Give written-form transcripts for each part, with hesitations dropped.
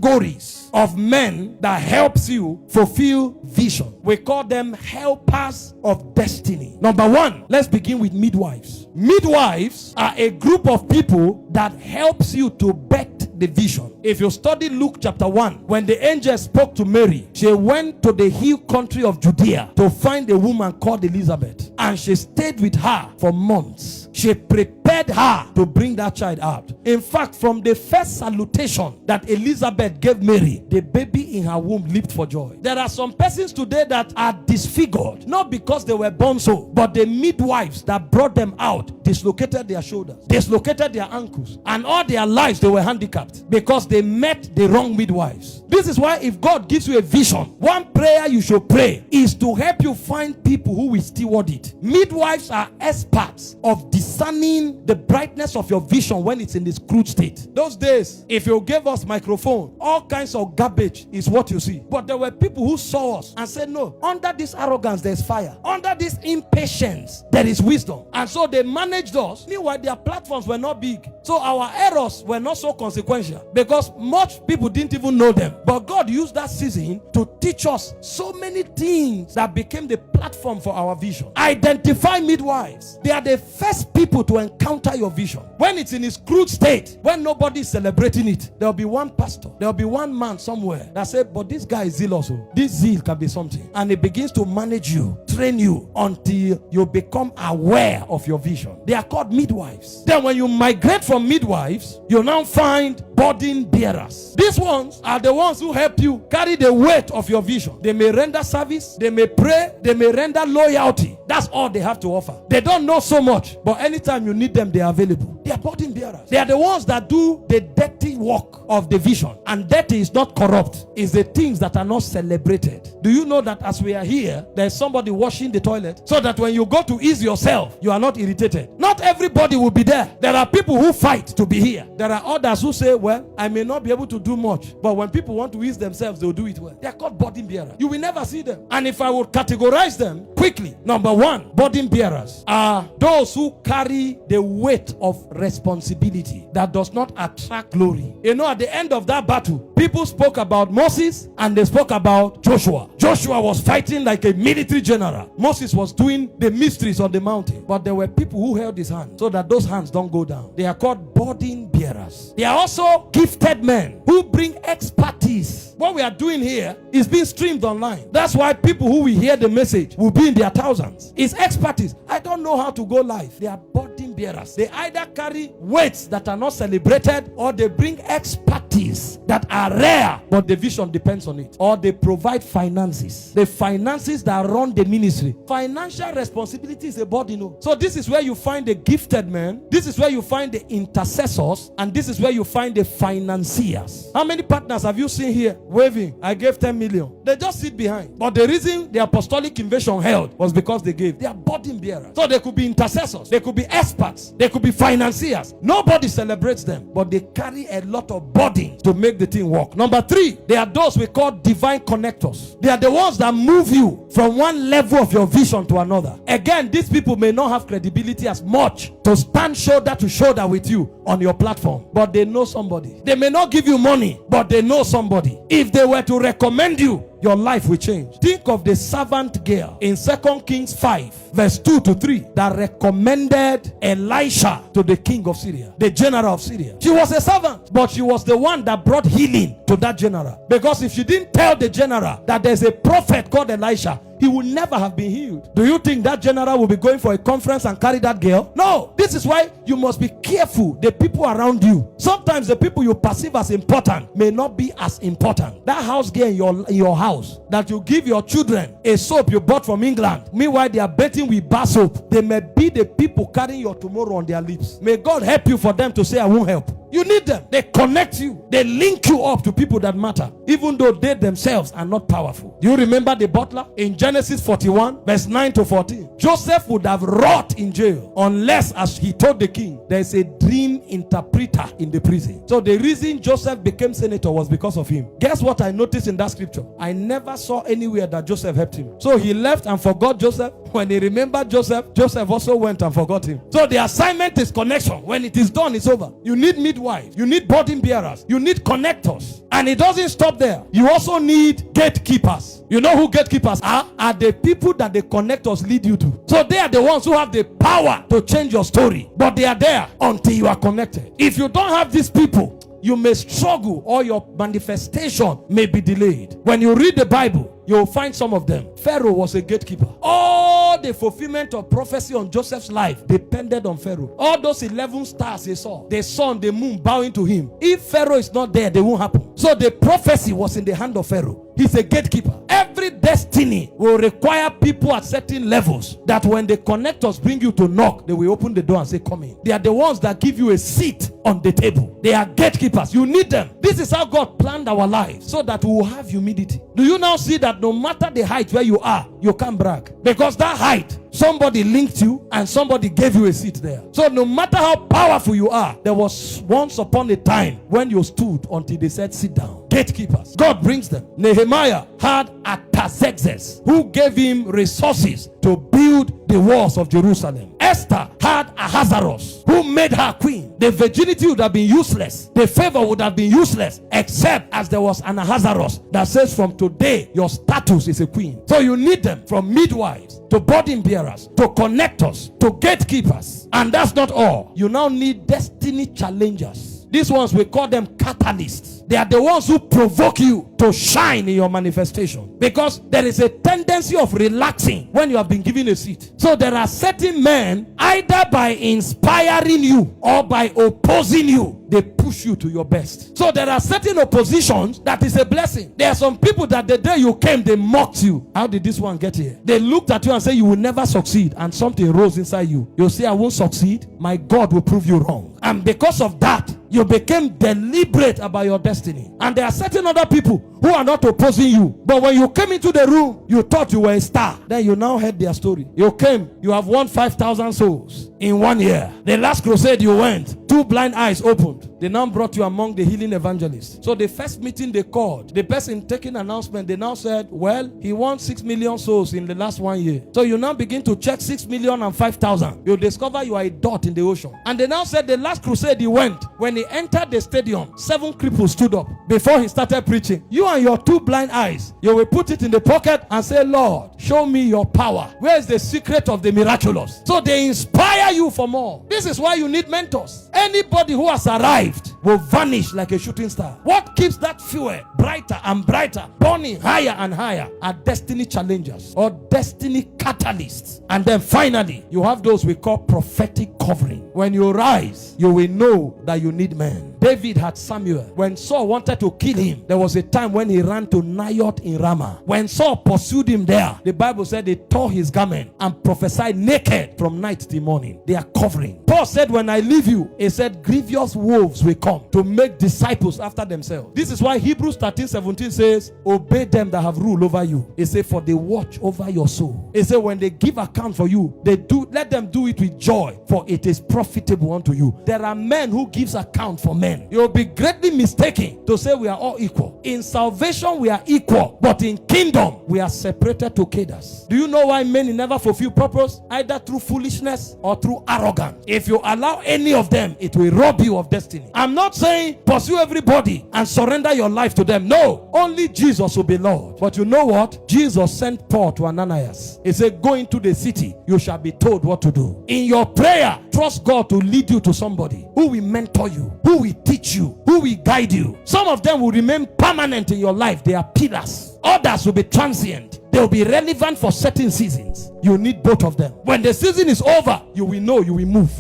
categories of men that helps you fulfill vision. We call them helpers of destiny. Number one, let's begin with midwives. Midwives are a group of people that helps you to bet the vision. If you study Luke chapter 1, when the angel spoke to Mary, she went to the hill country of Judea to find a woman called Elizabeth, and she stayed with her for months. She prepared her to bring that child out. In fact, from the first salutation that Elizabeth gave Mary, the baby in her womb leaped for joy. There are some persons today that are disfigured, not because they were born so, but the midwives that brought them out dislocated their shoulders, dislocated their ankles, and all their lives they were handicapped because they met the wrong midwives. This is why if God gives you a vision, one prayer you should pray is to help you find people who will steward it. Midwives are experts of discerning the brightness of your vision when it's in this crude state. Those days, if you gave us microphone, all kinds of garbage is what you see. But there were people who saw us and said, no, under this arrogance there's fire. Under this impatience there is wisdom. And so they managed us. Meanwhile, their platforms were not big. So our errors were not so consequential because much people didn't even know them. But God used that season to teach us so many things that became the platform for our vision. Identify midwives. They are the first people to encounter your vision. When it's in its crude state, when nobody is celebrating it, there'll be one pastor, there'll be one man somewhere that said, but this guy is zealous. This zeal can be something. And it begins to manage you, train you until you become aware of your vision. They are called midwives. Then when you migrate from midwives, you now find burden bearers. These ones are the ones who help you carry the weight of your vision. They may render service, they may pray, they may render loyalty. That's all they have to offer. They don't know so much, but anytime you need them, they are available. They are burden bearers. They are the ones that do the dirty work of the vision. And dirty is not corrupt. It's the things that are not celebrated. Do you know that as we are here, there's somebody washing the toilet so that when you go to ease yourself, you are not irritated? Not everybody will be there. There are people who fight to be here. There are others who say, well, I may not be able to do much, but when people want to ease themselves, they'll do it well. They are called burden bearers. You will never see them. And if I would categorize them quickly, number one, burden bearers are those who carry the weight of responsibility that does not attract glory. You know, at the end of that battle, people spoke about Moses and they spoke about Joshua. Joshua was fighting like a military general. Moses was doing the mysteries on the mountain. But there were people who held his hand so that those hands don't go down. They are called burden bearers. They are also gifted men who bring expertise. What we are doing here is being streamed online. That's why people who will hear the message will be in their thousands. It's expertise. I don't know how to go live. They are burden bearers. They either carry weights that are not celebrated, or they bring expertise that are rare, but the vision depends on it. Or they provide finances. The finances that run the ministry. Financial responsibility is a burden. So this is where you find the gifted men. This is where you find the intercessors. And this is where you find the financiers. How many partners have you seen here waving, I gave 10 million? They just sit behind. But the reason the apostolic invasion held was because they gave. They are burden bearers. So they could be intercessors. They could be experts. They could be financiers. Nobody celebrates them, but they carry a lot of burdens to make the thing work. Number three, they are those we call divine connectors. They are the ones that move you from one level of your vision to another. Again, these people may not have credibility as much to stand shoulder to shoulder with you on your platform, but they know somebody. They may not give you money, but they know somebody. If they were to recommend you, your life will change. Think of the servant girl in 2 Kings 5 verse 2 to 3 that recommended Elisha to the king of Syria, the general of Syria. She was a servant, but she was the one that brought healing to that general. Because if she didn't tell the general that there's a prophet called Elisha, he would never have been healed. Do you think that general will be going for a conference and carry that girl? No. This is why you must be careful the people around you. Sometimes the people you perceive as important may not be as important. That house girl in your house that you give your children a soap you bought from England, meanwhile they are bathing with bar soap, they may be the people carrying your tomorrow on their lips. May God help you for them to say, I won't help. You need them. They connect you. They link you up to people that matter, even though they themselves are not powerful. Do you remember the butler in Genesis 41 verse 9 to 14? Joseph would have rot in jail unless, as he told the king, there's a dream interpreter in the prison. So the reason Joseph became senator was because of him. Guess what I noticed in that scripture? I never saw anywhere that Joseph helped him. So he left and forgot Joseph. When he remembered Joseph, Joseph also went and forgot him. So the assignment is connection. When it is done, it's over. You need me midwives, you need burden bearers, you need connectors. And it doesn't stop there. You also need gatekeepers. You know who gatekeepers are? Are the people that the connectors lead you to. So they are the ones who have the power to change your story. But they are there until you are connected. If you don't have these people, you may struggle or your manifestation may be delayed. When you read the Bible, you'll find some of them. Pharaoh was a gatekeeper. All the fulfillment of prophecy on Joseph's life depended on Pharaoh. All those 11 stars he saw, the sun, the moon bowing to him. If Pharaoh is not there, they won't happen. So the prophecy was in the hand of Pharaoh. He's a gatekeeper. Every destiny will require people at certain levels that when the connectors bring you to knock, they will open the door and say, come in. They are the ones that give you a seat on the table. They are gatekeepers. You need them. This is how God planned our lives so that we will have humility. Do you now see that no matter the height where you are, you can't brag? Because that height, somebody linked you and somebody gave you a seat there. So no matter how powerful you are, there was once upon a time when you stood until they said sit down. Gatekeepers. God brings them. Nehemiah had Artaxerxes who gave him resources to build the walls of Jerusalem. Esther had Ahasuerus who made her queen. The virginity would have been useless. The favor would have been useless except as there was an Ahasuerus that says from today your status is a queen. So you need them, from midwives to burden bearers to connectors to gatekeepers. And that's not all. You now need destiny challengers. These ones, we call them catalysts. They are the ones who provoke you to shine in your manifestation. Because there is a tendency of relaxing when you have been given a seat. So there are certain men, either by inspiring you or by opposing you, they push you to your best. So there are certain oppositions that is a blessing. There are some people that the day you came, they mocked you. How did this one get here? They looked at you and said you will never succeed, and something rose inside you. You'll say, I won't succeed. My God will prove you wrong. And because of that, you became deliberate about your destiny. And there are certain other people who are not opposing you, but when you came into the room, you thought you were a star. Then you now heard their story. You came, you have won 5,000 souls in 1 year. The last crusade you went, 2 blind eyes opened. They now brought you among the healing evangelists. So the first meeting they called, the person taking announcement, they now said, well, he won 6 million souls in the last 1 year. So you now begin to check 6 million and 5,000. You discover you are a dot in the ocean. And they now said the last crusade he went, when he entered the stadium, 7 cripples stood up before he started preaching. You and your 2 blind eyes, you will put it in the pocket and say, Lord, show me your power. Where is the secret of the miraculous? So they inspire you for more. This is why you need mentors. Anybody who has arrived will vanish like a shooting star. What keeps that fuel brighter and brighter, burning higher and higher, are destiny challengers or destiny catalysts. And then finally, you have those we call prophetic covering. When you rise, you will know that you need men. David had Samuel. When Saul wanted to kill him, there was a time when he ran to Naioth in Ramah. When Saul pursued him there, the Bible said they tore his garment and prophesied naked from night till morning. They are covering. Paul said, when I leave you, he said, grievous wolves will come to make disciples after themselves. This is why Hebrews 13:17 says, obey them that have rule over you. He said, for they watch over your soul. He said, when they give account for you, let them do it with joy, for it is profitable unto you. There are men who gives account for men. You'll be greatly mistaken to say we are all equal. In salvation we are equal, but in kingdom we are separated to cadres. Do you know why many never fulfill purpose? Either through foolishness or through arrogance. If you allow any of them, it will rob you of destiny. I'm not saying pursue everybody and surrender your life to them. No, only Jesus will be Lord. But you know what? Jesus sent Paul to Ananias. He said, go into the city, you shall be told what to do. In your prayer, trust God to lead you to somebody who will mentor you, who will teach you, who will guide you. Some of them will remain permanent in your life. They are pillars. Others will be transient. They will be relevant for certain seasons. You need both of them. When the season is over, you will know, you will move.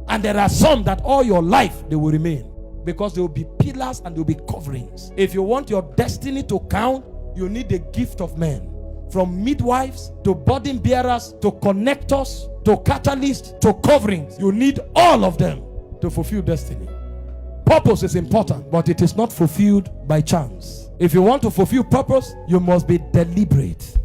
And there are some that all your life they will remain, because they will be pillars and they will be coverings. If you want your destiny to count, you need the gift of men. From midwives to burden bearers to connectors to catalysts to coverings. You need all of them to fulfill destiny. Purpose is important, but it is not fulfilled by chance. If you want to fulfill purpose, you must be deliberate.